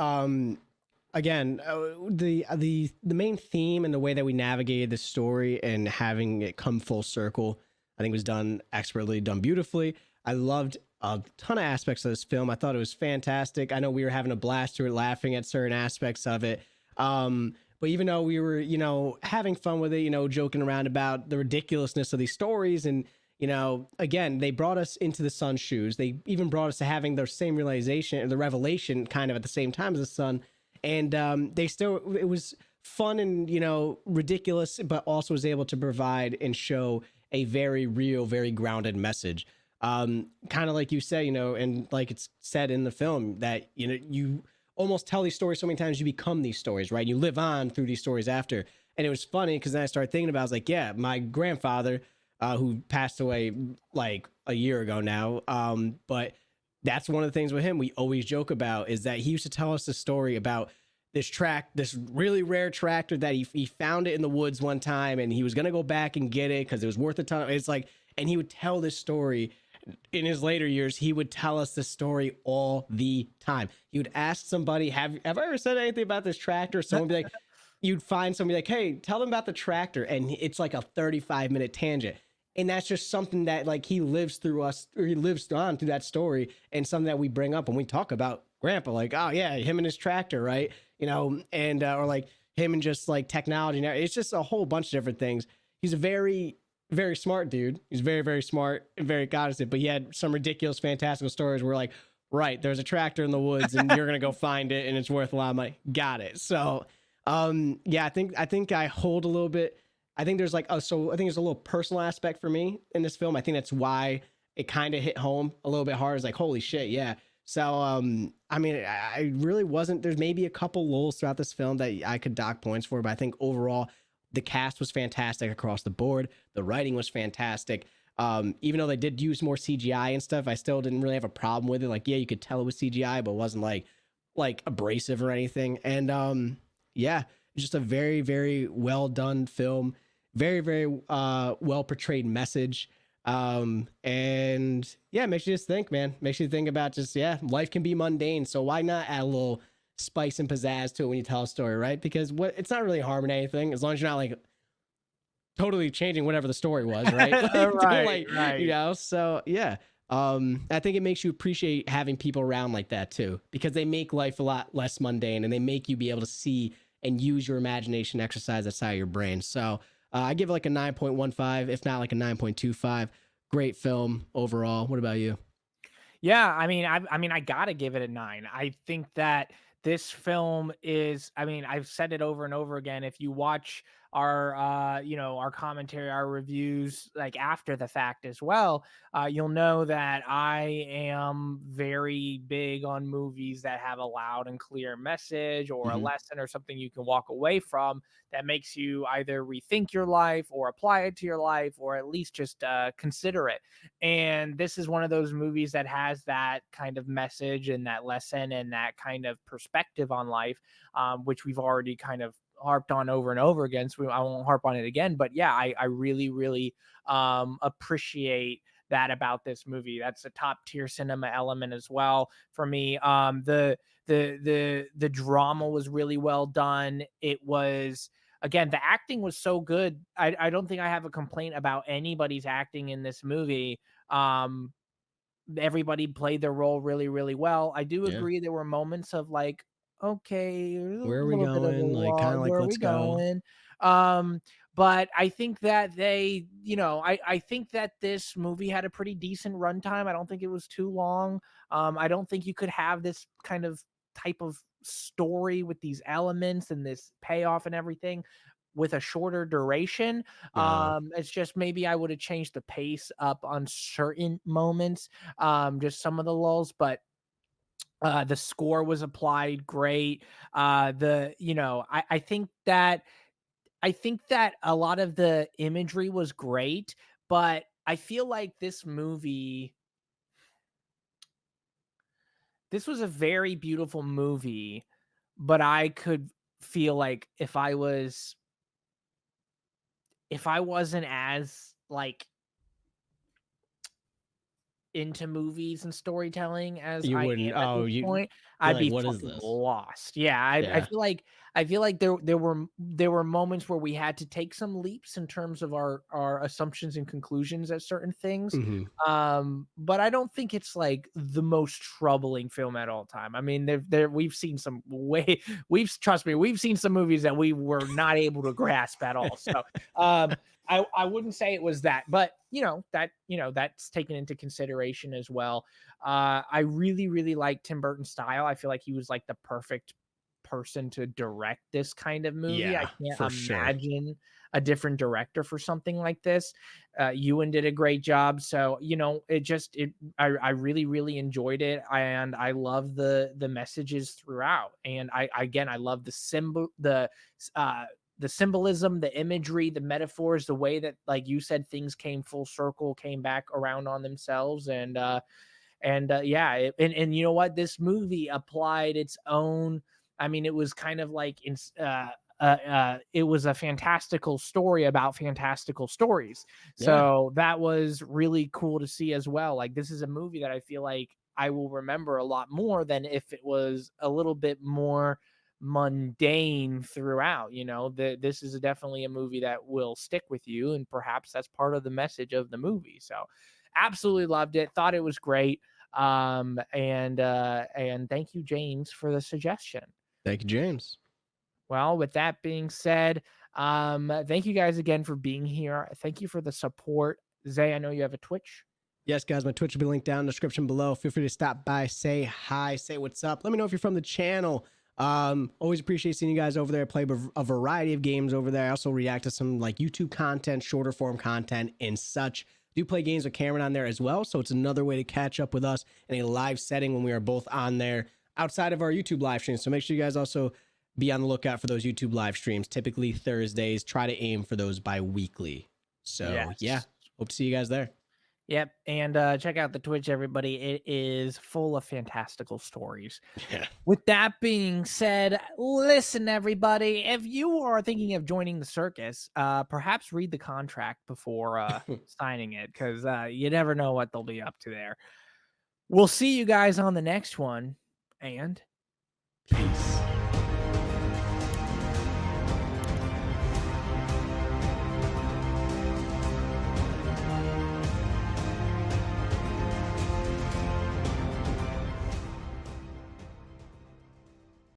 again, the main theme and the way that we navigated the story and having it come full circle, I think was done expertly, done beautifully. I loved a ton of aspects of this film. I thought it was fantastic. I know we were having a blast through it, laughing at certain aspects of it. But even though we were, you know, having fun with it, you know, joking around about the ridiculousness of these stories, and you know, again, they brought us into the son's shoes. They even brought us to having the same realization or the revelation kind of at the same time as the son. And they still, it was fun and, you know, ridiculous, but also was able to provide and show a very real, very grounded message. Kind of like you say, you know, and like it's said in the film that, you know, you almost tell these stories so many times you become these stories, right? You live on through these stories after. And it was funny because then I started thinking about, I was like, yeah, my grandfather, who passed away like a year ago now. But that's one of the things with him we always joke about, is that he used to tell us a story about this really rare tractor that he found it in the woods one time, and he was going to go back and get it because it was worth a ton. It's like, and he would tell this story in his later years. He would tell us this story all the time. He would ask somebody, have I ever said anything about this tractor? Someone would be like, you'd find somebody like, hey, tell them about the tractor. And it's like a 35-minute tangent. And that's just something that like he lives through us, or he lives on through that story, and something that we bring up when we talk about grandpa, like, oh yeah, him and his tractor, right? You know, and or like him and just like technology. Now it's just a whole bunch of different things. He's a very, very smart dude. He's very, very smart and very cognizant, but he had some ridiculous, fantastical stories where like, right, there's a tractor in the woods and you're gonna go find it and it's worth a lot of money. Got it. So yeah, I think I hold a little bit. I think there's like, so I think there's a little personal aspect for me in this film. I think that's why it kind of hit home a little bit hard. It's like, holy shit, yeah. So, I mean, I really wasn't, there's maybe a couple lulls throughout this film that I could dock points for, but I think overall the cast was fantastic across the board. The writing was fantastic. Even though they did use more CGI and stuff, I still didn't really have a problem with it. Like, yeah, you could tell it was CGI, but it wasn't like abrasive or anything. And, yeah, just a very, very well done film. Very, very well portrayed message. And yeah, makes you just think, man. Makes you think about just, yeah, life can be mundane. So why not add a little spice and pizzazz to it when you tell a story, right? Because it's not really harming anything as long as you're not like totally changing whatever the story was, right?
Right.
You know, so yeah. I think it makes you appreciate having people around like that too, because they make life a lot less mundane and they make you be able to see and use your imagination, exercise that side of your brain. So I give it like a 9.15, if not like a 9.25. Great film overall. What about you?
Yeah, I mean, I gotta give it a 9. I think that this film is, I mean, I've said it over and over again. If you watch our, you know, our commentary, our reviews, like after the fact as well, you'll know that I am very big on movies that have a loud and clear message or a lesson or something you can walk away from that makes you either rethink your life or apply it to your life, or at least just consider it. And this is one of those movies that has that kind of message and that lesson and that kind of perspective on life, which we've already kind of harped on over and over again. So I won't harp on it again. But yeah, I really, really appreciate that about this movie. That's a top tier cinema element as well for me. The drama was really well done. It was, again, the acting was so good. I don't think I have a complaint about anybody's acting in this movie. Everybody played their role really, really well. I do agree there were moments of like, okay,
Where are we going? Like, kind of like,
where are
let's
we
go.
going? But I think that they, you know, I think that this movie had a pretty decent runtime. I don't think it was too long. I don't think you could have this kind of type of story with these elements and this payoff and everything with a shorter duration.
No.
It's just maybe I would have changed the pace up on certain moments, just some of the lulls, but the score was applied great. You know, I think that a lot of the imagery was great, but I feel like this was a very beautiful movie, but I could feel like if I wasn't as like into movies and storytelling as
You
I
wouldn't.
am at
Oh,
this
you.
point, I'd
like,
be
what is
fucking
this?
lost. Yeah, I
Yeah.
I feel like there were moments where we had to take some leaps in terms of our assumptions and conclusions at certain things.
Mhm.
But I don't think it's like the most troubling film at all time. I mean, we've seen some trust me, we've seen some movies that we were not able to grasp at all. So I wouldn't say it was that, but that's taken into consideration as well. I really, really like Tim Burton's style. I feel like he was like the perfect person to direct this kind of movie. I
Yeah, for
can't
sure.
imagine a different director for something like this. Ewan did a great job. So, I really, really enjoyed it. And I love the messages throughout. And I love the symbolism, the imagery, the metaphors, the way that, like you said, things came full circle, came back around on themselves. And you know what? This movie applied its own. I mean, it was kind of like it was a fantastical story about fantastical stories.
Yeah.
So that was really cool to see as well. Like, this is a movie that I feel like I will remember a lot more than if it was a little bit more mundane throughout. This is definitely a movie that will stick with you, and perhaps that's part of the message of the movie. So absolutely loved it, thought it was great. And thank you, James, for the suggestion.
Thank you, James.
Well, with that being said, thank you guys again for being here. Thank you for the support. Zay, I know you have a Twitch.
Yes, guys, my Twitch will be linked down in the description below. Feel free to stop by, say hi, say what's up. Let me know if you're from the channel. Always appreciate seeing you guys over there. Play a variety of games over there. I also react to some like YouTube content, shorter form content, and such. Do play games with Cameron on there as well, so it's another way to catch up with us in a live setting when we are both on there outside of our YouTube live streams. So make sure you guys also be on the lookout for those YouTube live streams, typically Thursdays. Try to aim for those bi-weekly. So yeah, hope to see you guys there.
Yep, and check out the Twitch, everybody. It is full of fantastical stories.
Yeah.
With that being said, listen, everybody, if you are thinking of joining the circus, perhaps read the contract before signing it, because you never know what they'll be up to there. We'll see you guys on the next one, and
peace.